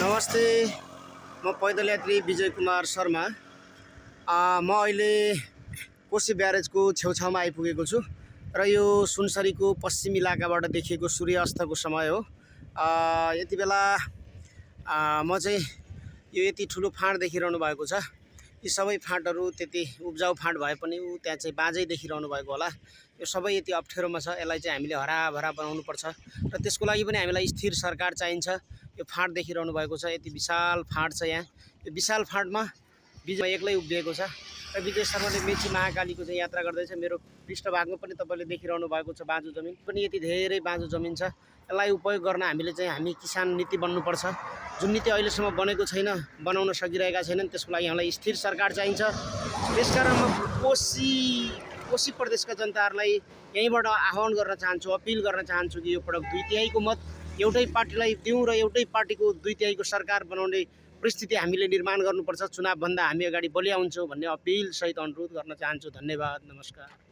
नमस्ते, म पैदल यात्री विजय कुमार शर्मा। म अहिले कोशी ब्यारेजको छेउछाउमा आइपुगेको छु र यो सुनसरीको पश्चिम इलाकाबाट देखिएको सूर्यास्तको समय हो। यति बेला म चाहिँ यो यति ठुलो फाँट देखिरहनु भएको छ। यी सबै फाँटहरू त्यति उब्जाउ फाँट भए पनि त्यहाँ चाहिँ बाँझै देखिरहनु भएको होला। यो सबै यति अप्ठ्यारोमा छ, यसलाई चाहिँ हामीले हराभरा बनाउनु पर्छ र त्यसको लागि पनि हामीलाई स्थिर सरकार चाहिन्छ। यो फाँट देखिरहनु भएको छ, यति विशाल फाँट छ। यहाँ यो विशाल फाँटमा विजय एक्लै उभिएको छ र विजय शर्माले मेची महाकालीको चाहिँ यात्रा गर्दैछ। मेरो पृष्ठभागमा पनि तपाईँले देखिरहनु भएको छ बाँझो जमिन पनि, यति धेरै बाँझो जमिन छ। यसलाई उपयोग गर्न हामी किसान नीति बन्नुपर्छ। जुन नीति अहिलेसम्म बनेको छैन, बनाउन सकिरहेका छैनन्, त्यसको लागि हामीलाई स्थिर सरकार चाहिन्छ। त्यसकारण म कोशी प्रदेशका जनताहरूलाई यहीँबाट आह्वान गर्न चाहन्छु, अपिल गर्न चाहन्छु कि यो पटक 2/3 मत एउटै पार्टीलाई दिउँ र एउटै पार्टीको 2/3 सरकार बनाउने परिस्थिति हामीले निर्माण गर्नुपर्छ। चुनावभन्दा हामी अगाडि बलिया हुन्छौँ भन्ने अपिल सहित अनुरोध गर्न चाहन्छु। धन्यवाद, नमस्कार।